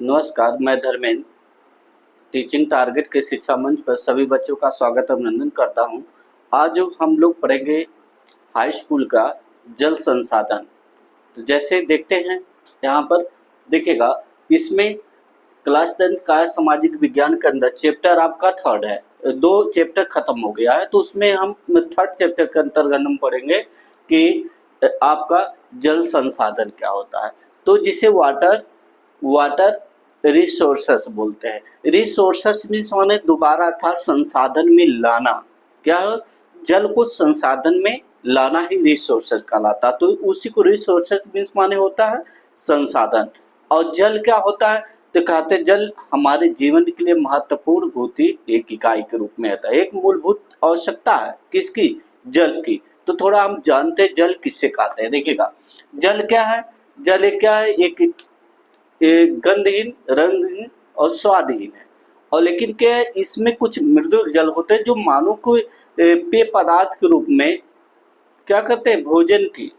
नमस्कार, मैं Dharmendra teaching target के शिक्षा मंच पर सभी बच्चों का स्वागत अभिनंदन करता हूं। आज हम लोग पढ़ेंगे हाई स्कूल का जल संसाधन। तो जैसे देखते हैं यहाँ पर देखिएगा, इसमें क्लास 10 का सामाजिक विज्ञान के अंदर चैप्टर आपका थर्ड है। 2 चैप्टर खत्म हो गया है, तो उसमें हम थर्ड चैप्टर के अंतर्गत हम पढ़ेंगे कि आपका जल संसाधन क्या होता है। तो जिसे वाटर वाटर रिसोर्सेस बोलते हैं। रिसोर्सेस मीन्स माने दोबारा था संसाधन में लाना। क्या है? जल को संसाधन में लाना ही रिसोर्सेस कहलाता। तो उसी को रिसोर्सेस मीन्स माने होता है संसाधन। और जल क्या होता है? तो कहते हैं जल हमारे जीवन के लिए महत्वपूर्ण भौतिक एक इकाई के रूप में आता है। एक मूलभूत आवश्यकता है किसकी? जल की। तो थोड़ा हम जानते हैं जल किससे कहते हैं। देखिएगा, जल क्या है? जल क्या है? एक गंधहीन, रंगहीन और स्वादहीन है। और लेकिन क्या है, इसमें कुछ मृदु जल होते हैं जो मानव को पेय पदार्थ के रूप में क्या करते हैं? भोजन की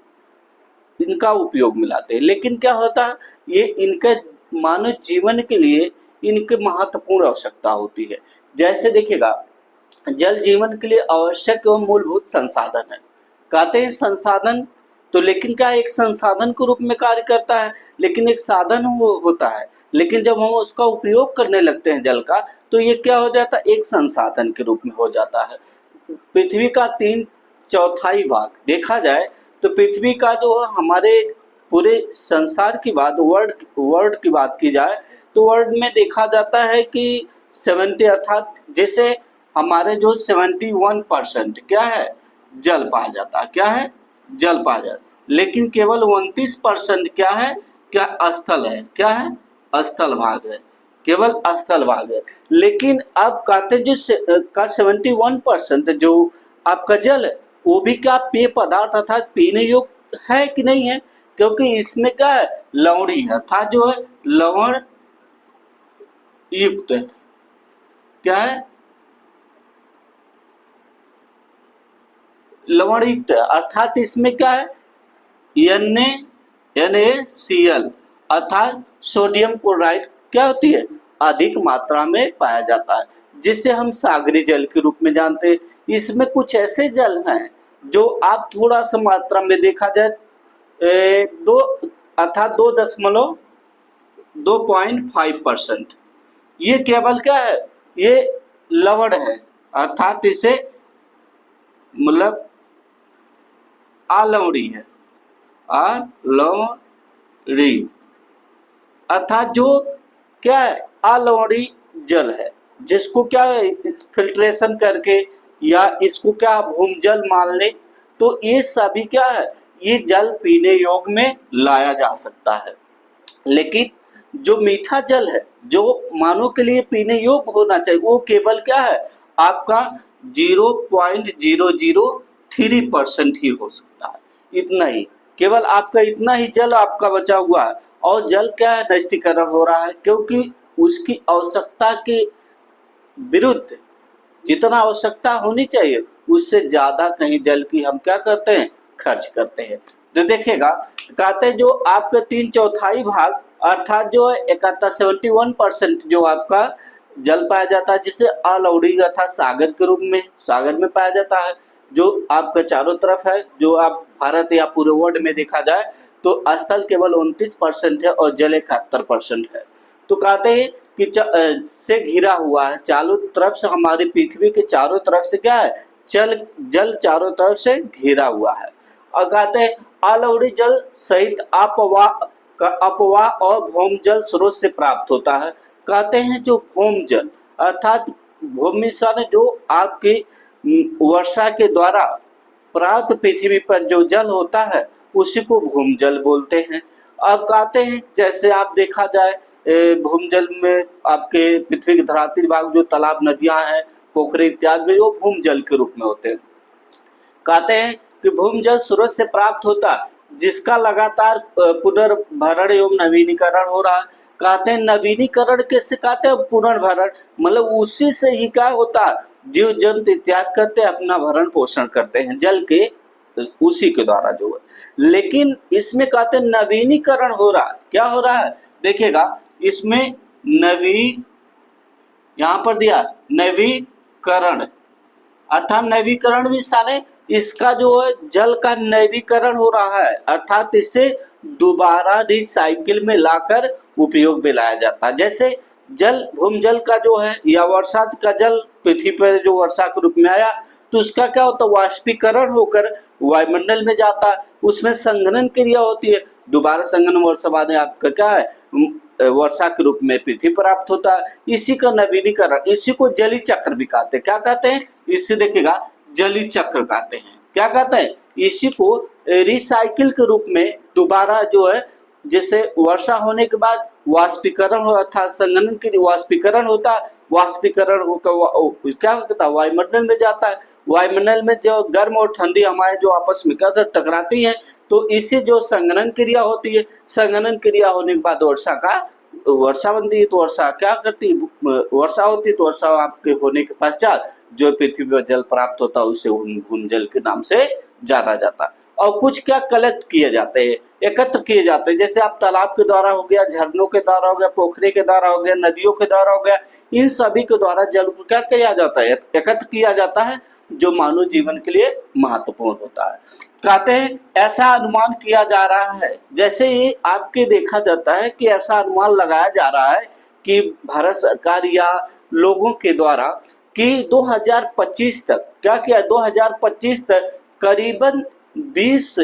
इनका उपयोग में लाते हैं। लेकिन क्या होता है, ये इनका मानव जीवन के लिए इनके महत्वपूर्ण आवश्यकता होती है। जैसे देखिएगा, जल जीवन के लिए आवश्यक एवं मूलभूत संसाधन है। कहते हैं संसाधन, तो लेकिन क्या एक संसाधन के रूप में कार्य करता है, लेकिन एक साधन वो होता है। लेकिन जब हम उसका उपयोग करने लगते हैं जल का, तो ये क्या हो जाता है? एक संसाधन के रूप में हो जाता है। पृथ्वी का 3/4 भाग देखा जाए तो पृथ्वी का जो हमारे पूरे संसार की बात, वर्ल्ड की बात की जाए तो वर्ल्ड में देखा जाता है कि 70 अर्थात जैसे हमारे जो 71% क्या है? जल पाया जाता है। क्या है? जल पाया जाता है। लेकिन केवल 29% क्या है? क्या स्थल है? क्या है? स्थल भाग है। केवल स्थल भाग है। लेकिन अब कहते जो का 71% जो आपका जल है वो भी क्या पेय पदार्थ अर्थात पीने योग्य है कि नहीं है? क्योंकि इसमें क्या है? लवणी है अर्थात जो है लवण युक्त है। क्या है? लवण युक्त है अर्थात इसमें क्या है? NaCl अर्थात सोडियम क्लोराइड क्या होती है? अधिक मात्रा में पाया जाता है, जिसे हम सागरीय जल के रूप में जानते हैं। इसमें कुछ ऐसे जल हैं जो आप थोड़ा सा मात्रा में देखा जाए दो अर्थात 2.5%, ये केवल क्या है? ये लवण है अर्थात इसे मतलब अलवणी है। अलवणी अर्थात जो क्या है? अलवणी जल है, जिसको क्या है फिल्ट्रेशन करके या इसको क्या भूमजल मान ले, तो ये सभी क्या है? ये जल पीने योग्य में लाया जा सकता है। लेकिन जो मीठा जल है जो मानव के लिए पीने योग्य होना चाहिए, वो केवल क्या है? आपका 0.003% ही हो सकता है। इतना ही, केवल आपका इतना ही जल आपका बचा हुआ है। और जल क्या है? नष्टीकरण हो रहा है, क्योंकि उसकी आवश्यकता के विरुद्ध जितना आवश्यकता होनी चाहिए उससे ज्यादा कहीं जल की हम क्या करते हैं? खर्च करते हैं। तो देखिएगा, कहते हैं जो आपका 3/4 भाग अर्थात जो 71% जो आपका जल पाया जाता है, जिसे अलवणी अर्थात सागर के रूप में सागर में पाया जाता है, जो आपके चारों तरफ है। जो आप भारत या पूरे वर्ल्ड में देखा जाए तो स्थल केवल 29% है और जल 71% है। तो कहते हैं कि से घिरा हुआ है चारों तरफ से, हमारी पृथ्वी के चारों तरफ से क्या है? जल चारों तरफ से घिरा हुआ है। और कहते हैं अलवणी जल सहित अपवाह और भौमजल स्रोत से प्राप्त होता है। कहते हैं जो भौमजल अर्थात भूमि से जो आपकी वर्षा के द्वारा प्राप्त पृथ्वी पर जो जल होता है उसी को भूमजल बोलते हैं। अब कहते हैं जैसे आप देखा जाए भूमजल में आपके पृथ्वी के धरातल भाग जो तालाब, नदियां हैं, पोखरे इत्यादि में वो भूमजल के रूप में होते हैं। कहते हैं कि भूमजल स्रोत से प्राप्त होता जिसका लगातार पुनर्भरण एवं नवीनीकरण हो रहा है। कहते हैं नवीनीकरण कैसे कहते हैं? पुनर्भरण मतलब उसी से ही क्या होता है? जीव जंतु इत्यादि करते हैं, अपना भरण पोषण करते हैं जल के उसी के द्वारा जो है। लेकिन इसमें कहते हैं नवीनीकरण हो रहा है। क्या हो रहा है? देखिएगा, इसमें यहाँ पर दिया नवीकरण, अर्थात नवीकरण भी सारे इसका जो है जल का नवीकरण हो रहा है, अर्थात इसे दोबारा रिसाइकिल में लाकर उपयोग में लाया जाता है। जैसे जल भूमजल का जो है या वर्षा का जल पृथ्वी पर जो वर्षा के रूप में आया तो उसका क्या होता है, वाष्पीकरण होकर वायुमंडल में जाता है, उसमें संघनन क्रिया होती है, दोबारा संघनन वर्षा बाद में आपका क्या है वर्षा के रूप में पृथ्वी प्राप्त होता है। इसी का नवीनीकरण, इसी को जली चक्र भी कहते हैं। क्या कहते हैं, इससे देखिएगा जली चक्र कहते हैं। क्या कहते हैं, इसी को रिसाइकिल के रूप में दोबारा जो है, जैसे वर्षा होने के बाद वाष्पीकरण हो अर्थात संघनन के वाष्पीकरण होता है, वाष्पीकरण होकर क्या होता है वायुमंडल में जाता है, वायुमंडल में जो गर्म और ठंडी हवाएं जो आपस में क्या टकराती हैं तो इससे जो संघनन क्रिया होती है, संघनन क्रिया होने के बाद वर्षा बनती है। तो वर्षा क्या करती है, वर्षा होती है, तो वर्षा आपके होने के पश्चात जो पृथ्वी पर जल प्राप्त होता है उसे भूजल के नाम से जाना जाता है। और कुछ क्या कलेक्ट किए जाते हैं, एकत्र किए जाते हैं, जैसे आप तालाब के द्वारा हो गया, झरनों के द्वारा हो गया, पोखरे के द्वारा हो गया, नदियों के द्वारा हो गया, इन सभी के द्वारा जल को क्या किया जाता है, एकत्र किया जाता है, जो मानव जीवन के लिए महत्वपूर्ण होता है। कहते हैं ऐसा अनुमान किया जा रहा है, जैसे ही आपके देखा जाता है कि ऐसा अनुमान लगाया जा रहा है कि भारत सरकार या लोगों के द्वारा कि 2025 तक क्या किया, 2025 तक करीबन 20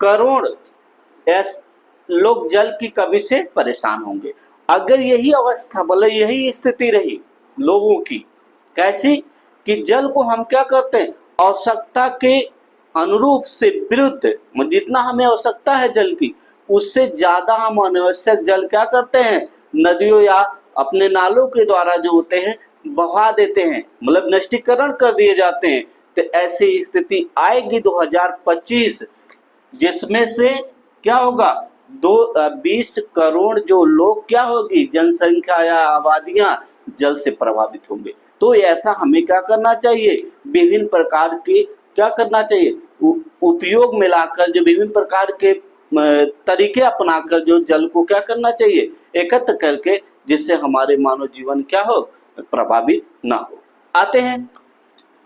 करोड़ लोग जल की कमी से परेशान होंगे। अगर यही अवस्था मतलब यही स्थिति रही लोगों की, कैसी कि जल को हम क्या करते हैं आवश्यकता के अनुरूप से विरुद्ध, जितना हमें आवश्यकता है जल की उससे ज्यादा हम अनावश्यक जल क्या करते हैं नदियों या अपने नालों के द्वारा जो होते हैं बहा देते हैं, मतलब नष्टीकरण कर दिए जाते हैं। तो ऐसी स्थिति आएगी 2025 जिसमें से क्या होगा 20 करोड़ जो लोग क्या होगी जनसंख्या या आबादियां जल से प्रभावित होंगे। तो ऐसा हमें क्या करना चाहिए, विभिन्न प्रकार के क्या करना चाहिए उपयोग में लाकर जो विभिन्न प्रकार के तरीके अपनाकर जो जल को क्या करना चाहिए एकत्र करके, जिससे हमारे मानव जीवन क्या हो प्रभावित ना हो। आते हैं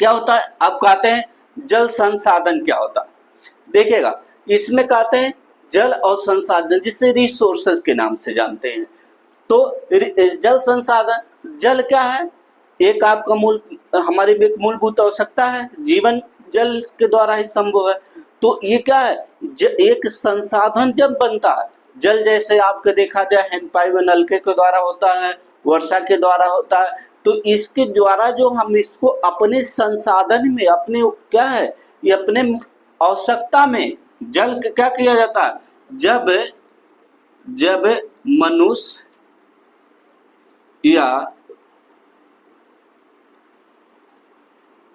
क्या होता है, आप कहते हैं जल संसाधन क्या होता है, देखिएगा इसमें कहते हैं जल और संसाधन जिसे रिसोर्सेज के नाम से जानते हैं। तो जल संसाधन, जल क्या है, एक आपका हमारी एक मूलभूत आवश्यकता है, जीवन जल के द्वारा ही संभव है। तो ये क्या है, एक संसाधन जब बनता है, जल जैसे आपके देखा जाए हैंडपाइप नलके के द्वारा होता है, वर्षा के द्वारा होता है, तो इसके द्वारा जो हम इसको अपने संसाधन में अपने क्या है ये अपने आवश्यकता में जल क्या किया जाता है, जब मनुष्य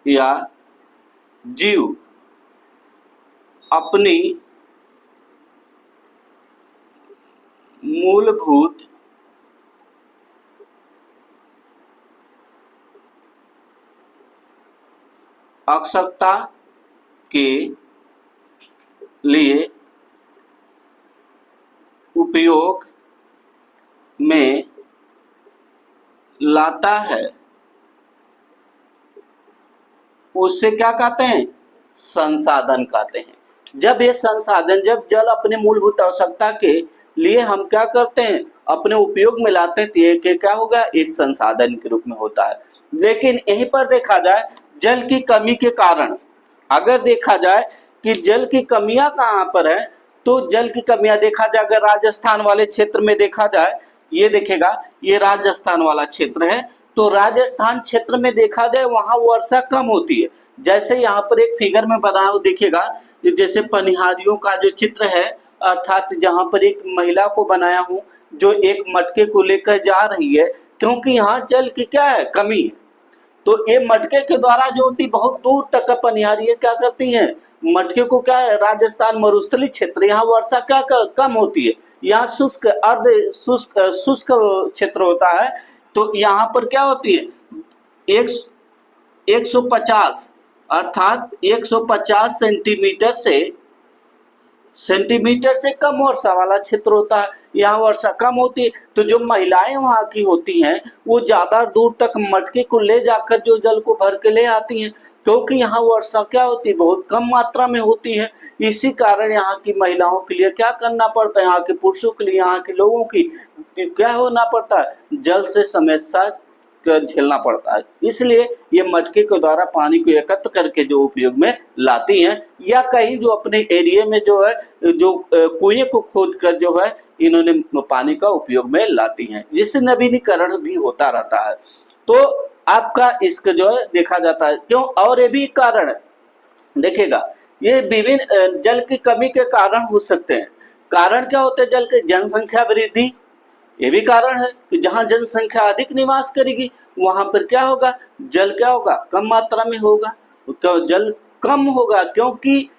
या जीव अपनी मूलभूत आवश्यकता के लिए उपयोग में लाता है उसे क्या कहते हैं संसाधन कहते हैं। जब ये संसाधन जब जल अपने मूलभूत आवश्यकता के लिए हम क्या करते हैं अपने उपयोग में लाते हैं तो ये क्या होगा एक संसाधन के रूप में होता है। लेकिन यहीं पर देखा जाए जल की कमी के कारण, अगर देखा जाए कि जल की कमियां कहाँ पर है, तो जल की कमियां देखा जाए अगर राजस्थान वाले क्षेत्र में देखा जाए, ये देखेगा ये राजस्थान वाला क्षेत्र है, तो राजस्थान क्षेत्र में देखा जाए वहां वर्षा कम होती है। जैसे यहाँ पर एक फिगर में बनाया देखिएगा, जैसे पनिहारियों का जो चित्र है, अर्थात जहाँ पर एक महिला को बनाया हूँ जो एक मटके को लेकर जा रही है, क्योंकि यहाँ जल की क्या है कमी है। तो ये मटके के द्वारा जो होती बहुत दूर तक का पनिहारियां क्या करती हैं, मटके को क्या है राजस्थान मरुस्थली क्षेत्र, यहाँ वर्षा क्या कम होती है, यहाँ शुष्क अर्ध शुष्क क्षेत्र होता है। तो यहाँ पर क्या होती है 150 अर्थात 150 सेंटीमीटर से सेंटीमीटर से कम वर्षा वाला क्षेत्र होता है, यहाँ वर्षा कम होती है, तो जो महिलाएं वहाँ की होती हैं वो ज्यादा दूर तक मटके को ले जाकर जो जल को भर के ले आती हैं, क्योंकि यहाँ वर्षा क्या होती है, बहुत कम मात्रा में होती है। इसी कारण यहाँ की महिलाओं के लिए क्या करना पड़ता है, यहाँ के पुरुषों के लिए, यहाँ के लोगों की क्या होना पड़ता है, जल से समस्या झेलना पड़ता है। इसलिए ये मटके के द्वारा पानी को एकत्र करके जो उपयोग में लाती हैं, या कहीं जो अपने एरिया में जो है जो कुएं को खोद कर जो है इन्होंने पानी का उपयोग में लाती हैं, जिससे नवीनीकरण भी होता रहता है। तो आपका इसका जो है देखा जाता है क्यों, और ये भी कारण है, देखिएगा ये विभिन्न जल की कमी के कारण हो सकते हैं। कारण क्या होते हैं जल के, जनसंख्या वृद्धि, ये भी कारण है कि जहां जनसंख्या अधिक निवास करेगी वहां पर क्या होगा, जल क्या होगा, कम मात्रा में होगा, तो जल कम होगा, क्योंकि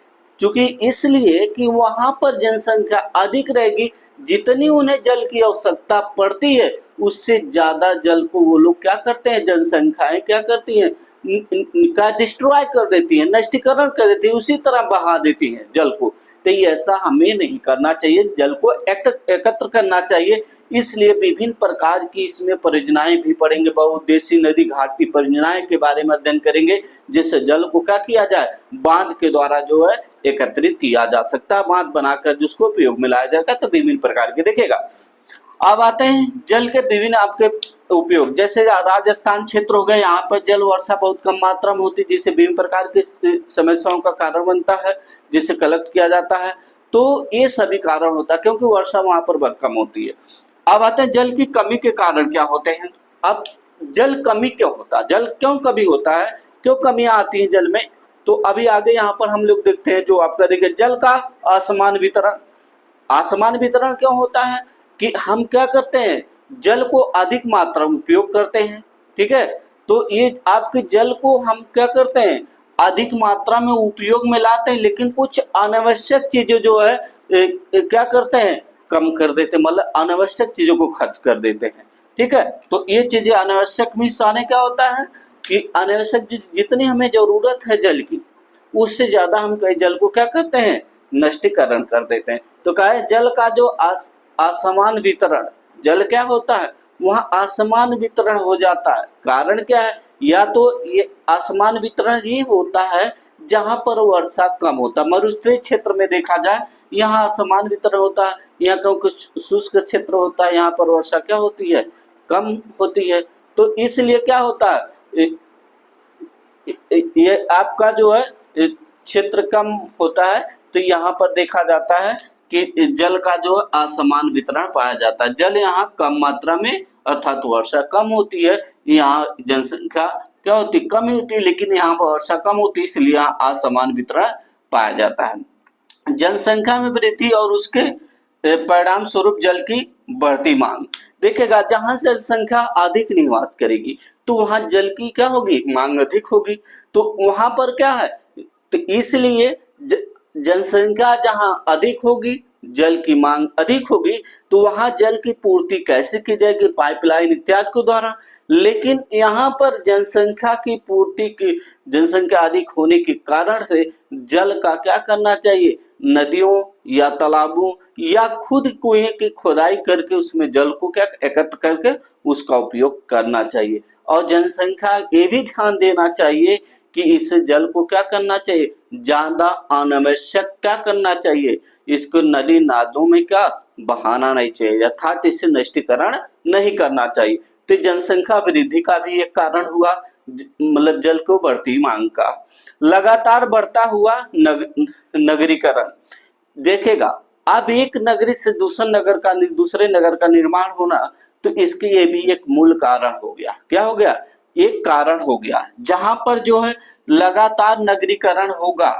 चूंकि इसलिए कि वहां पर जनसंख्या अधिक रहेगी, जितनी उन्हें जल की आवश्यकता पड़ती है उससे ज्यादा जल को वो लोग क्या करते हैं, जनसंख्याएं क्या करती हैं, का डिस्ट्रॉय कर देती है, नष्टीकरण कर देती है, उसी तरह बहा देती है जल को। तो ऐसा हमें नहीं करना चाहिए, जल को एकत्र करना चाहिए। इसलिए विभिन्न प्रकार की इसमें परियोजनाएं भी पढ़ेंगे, बहुउद्देशीय नदी घाट की परियोजनाएं के बारे में अध्ययन करेंगे, जिससे जल को क्या किया जाए, बांध के द्वारा जो है एकत्रित किया जा सकता है, बांध बनाकर जिसको उपयोग में लाया जाएगा। तो विभिन्न प्रकार के देखिएगा। अब आते हैं जल के विभिन्न आपके उपयोग, जैसे राजस्थान क्षेत्र हो गया, यहाँ पर जल वर्षा बहुत कम मात्रा में होती है, जिससे विभिन्न प्रकार की समस्याओं का कारण बनता है, जिसे कलेक्ट किया जाता है। तो ये सभी कारण होता है क्योंकि वर्षा वहां पर बहुत कम होती है। अब आते हैं जल की कमी के कारण क्या होते हैं। अब जल कमी क्यों होता है, जल क्यों कमी होता है, क्यों कमियां आती हैं जल में, तो अभी आगे यहाँ पर हम लोग देखते हैं। जो आपका देखिए जल का असमान वितरण, असमान वितरण क्यों होता है कि हम क्या करते हैं, जल को अधिक मात्रा में उपयोग करते हैं, ठीक है। तो ये आपके जल को हम क्या करते हैं, अधिक मात्रा में उपयोग में लाते हैं, लेकिन कुछ अनावश्यक चीजें जो है क्या करते हैं, कम कर देते हैं, मतलब अनावश्यक चीजों को खर्च कर देते हैं, ठीक है। तो ये चीजें अनावश्यक मीन्स आने क्या होता है कि अनावश्यक जितनी हमें जरूरत है जल की, उससे ज्यादा हम कहीं जल को क्या करते हैं, नष्टीकरण कर देते हैं। तो क्या है, जल का जो असमान वितरण, जल क्या होता है, वहाँ असमान वितरण हो जाता है। कारण क्या है, या तो ये असमान वितरण ही होता है जहां पर वर्षा कम होता है। मरुस्थलीय क्षेत्र में देखा जाए यहाँ असमान वितरण होता है, यहाँ क्योंकि शुष्क क्षेत्र होता है, यहाँ पर वर्षा क्या होती है, कम होती है। तो इसलिए क्या होता है, ये आपका जो है क्षेत्र कम होता है, तो यहाँ पर देखा जाता है कि जल का जो असमान वितरण पाया जाता है। जल यहाँ कम मात्रा में, अर्थात वर्षा कम होती है, यहाँ जनसंख्या क्या होती है, कम होती है, लेकिन यहाँ पर वर्षा कम होती है, इसलिए यहाँ असमान वितरण पाया जाता है। जनसंख्या में वृद्धि और उसके परिणाम स्वरूप जल की बढ़ती मांग, देखिएगा जहां से जनसंख्या अधिक निवास करेगी तो वहां जल की क्या होगी, मांग अधिक होगी। तो वहां पर क्या है, तो इसलिए जनसंख्या जहां अधिक होगी, जल की मांग अधिक होगी, तो वहां जल की पूर्ति कैसे की जाएगी, पाइपलाइन इत्यादि के द्वारा। लेकिन यहाँ पर जनसंख्या की पूर्ति की, जनसंख्या अधिक होने के कारण से जल का क्या करना चाहिए, नदियों या तालाबों या खुद कुएं की खुदाई करके उसमें जल को क्या एकत्र करके उसका उपयोग करना चाहिए। और जनसंख्या ये भी ध्यान देना चाहिए कि इस जल को क्या करना चाहिए, ज्यादा अनावश्यक क्या करना चाहिए, इसको नदी नादों में क्या बहाना नहीं चाहिए, अर्थात इससे नष्टीकरण नहीं करना चाहिए। तो जनसंख्या वृद्धि का भी एक कारण हुआ, मतलब जल को बढ़ती मांग का। लगातार बढ़ता हुआ नगरीकरण, देखेगा अब एक नगरी से दूसरे नगर का निर्माण होना, तो इसके ये भी एक मूल कारण हो गया। क्या हो गया, एक कारण हो गया, जहां पर जो है लगातार नगरीकरण होगा,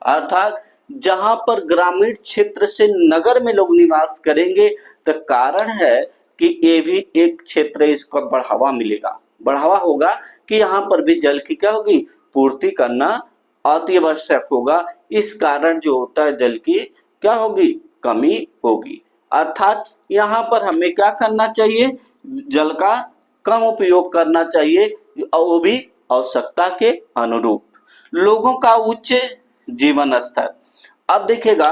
अर्थात जहां पर ग्रामीण क्षेत्र से नगर में लोग निवास करेंगे, तो कारण है कि ये भी एक क्षेत्र इसका बढ़ावा मिलेगा, बढ़ावा होगा कि यहाँ पर भी जल की क्या होगी, पूर्ति करना अति आवश्यक होगा। इस कारण जो होता है जल की क्या होगी, कमी होगी। अर्थात यहाँ पर हमें क्या करना चाहिए, जल का कम उपयोग करना चाहिए, और वो भी आवश्यकता के अनुरूप। लोगों का उच्च जीवन स्तर, अब देखिएगा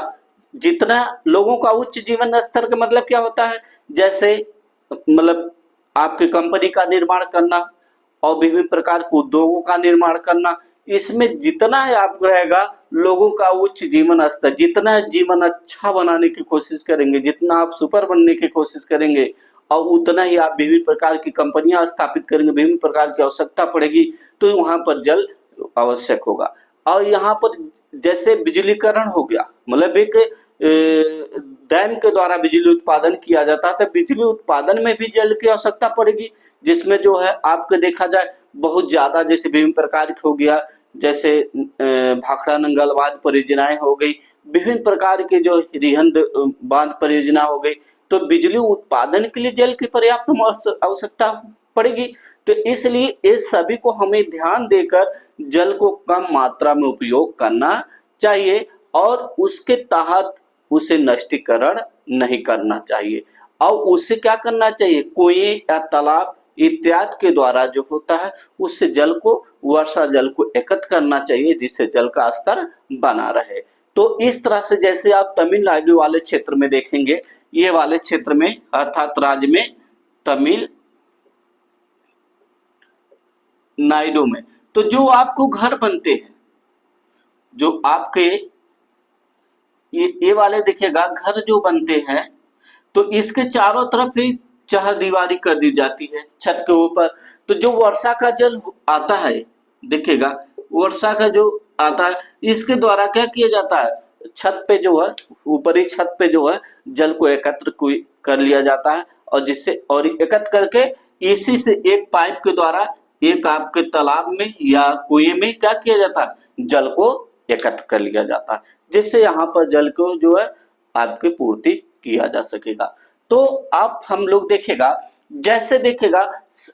जितना लोगों का उच्च जीवन स्तर का मतलब क्या होता है, जैसे मतलब आपकी कंपनी का निर्माण करना और विभिन्न प्रकार के उद्योगों का निर्माण करना, इसमें जितना आप रहेगा लोगों का उच्च जीवन स्तर, जितना जीवन अच्छा बनाने की कोशिश करेंगे, जितना आप सुपर बनने की कोशिश करेंगे और उतना ही आप विभिन्न प्रकार की कंपनियां स्थापित करेंगे, विभिन्न प्रकार की आवश्यकता पड़ेगी, तो वहां पर जल आवश्यक होगा। और यहाँ पर जैसे बिजलीकरण हो गया, मतलब एक डैम के द्वारा बिजली उत्पादन किया जाता है, तो बिजली उत्पादन में भी जल की आवश्यकता पड़ेगी, जिसमें जो है आपको देखा जाए बहुत ज्यादा, जैसे विभिन्न प्रकार हो गया, जैसे भाखड़ा नंगल बांध परियोजनाएं हो गई, विभिन्न प्रकार के जो रिहंद बांध परियोजना हो गई, तो बिजली उत्पादन के लिए जल की पर्याप्त आवश्यकता पड़ेगी। तो इसलिए इस सभी को हमें ध्यान देकर जल को कम मात्रा में उपयोग करना चाहिए और उसके तहत उसे नष्टीकरण नहीं करना चाहिए। और उसे क्या करना चाहिए, कुएं या तालाब इत्यादि के द्वारा जो होता है उससे जल को, वर्षा जल को एकत्र करना चाहिए, जिससे जल का स्तर बना रहे। तो इस तरह से जैसे आप तमिलनाडु वाले क्षेत्र में देखेंगे, ये वाले क्षेत्र में अर्थात राज्य में तमिलनाडु में, तो जो आपको घर बनते हैं, जो आपके ये वाले देखिएगा घर जो बनते हैं, तो इसके चारों तरफ ही चहारदीवारी कर दी जाती है छत के ऊपर। तो जो वर्षा का जल आता है, देखिएगा वर्षा का जो आता है, इसके द्वारा क्या किया जाता है, छत पे जो है, ऊपरी छत पे जो है जल को एकत्र कर लिया जाता है, और जिससे और एकत्र करके इसी से एक पाइप के द्वारा एक आपके तालाब में या कुएं में क्या किया जाता है, जल को एकत्र कर लिया जाता है, जिससे यहाँ पर जल को जो है आपकी पूर्ति किया जा सकेगा। तो आप हम लोग देखेगा, जैसे देखेगा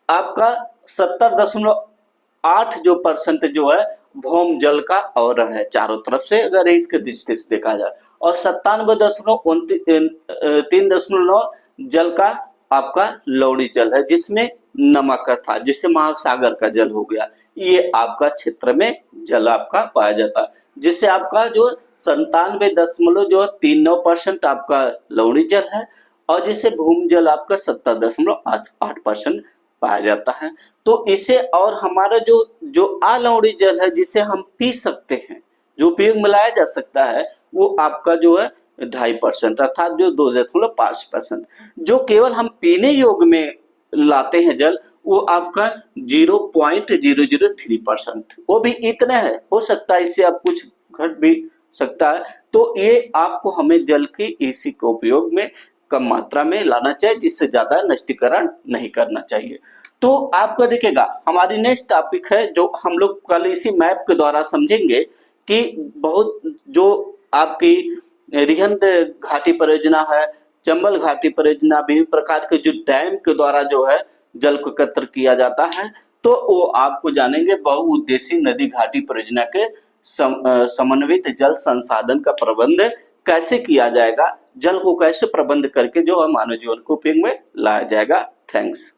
आपका 70.8 जो परसेंट जो है भौम जल का आवरण है चारों तरफ से, अगर इसके दृष्टि से देखा जाए, और 97.3 जल का आपका लौड़ी जल है, जिसमें नमक था, जिससे महासागर का जल हो गया। ये आपका क्षेत्र में जल आपका पाया जाता है, जिससे आपका जो 97.39% आपका लवणी जल है, और जिसे भूमि जल आपका 70.8% पाया जाता है। तो इसे, और हमारा जो जो अलवणी जल है जिसे हम पी सकते हैं, जो उपयोग में लाया जा सकता है, वो आपका जो है 2.5%, अर्थात जो 2.5%, जो केवल हम पीने योग्य में लाते हैं जल, वो आपका 0.003%, वो भी इतना है, हो सकता है इससे आप कुछ घट भी सकता है। तो ये आपको हमें जल के इसी के उपयोग में कम मात्रा में लाना चाहिए, जिससे ज्यादा नष्टीकरण नहीं करना चाहिए। तो आपको देखिएगा हमारी नेक्स्ट टॉपिक है, जो हम लोग कल इसी मैप के द्वारा समझेंगे कि बहुत जो आपकी रिहंद घाटी परियोजना है, चंबल घाटी परियोजना, विभिन्न प्रकार के जो डैम के द्वारा जो है जल को एकत्र किया जाता है, तो वो आपको जानेंगे बहुउद्देशीय नदी घाटी परियोजना के समन्वित जल संसाधन का प्रबंध कैसे किया जाएगा, जल को कैसे प्रबंध करके जो है मानव जीवन को उपयोग में लाया जाएगा। थैंक्स।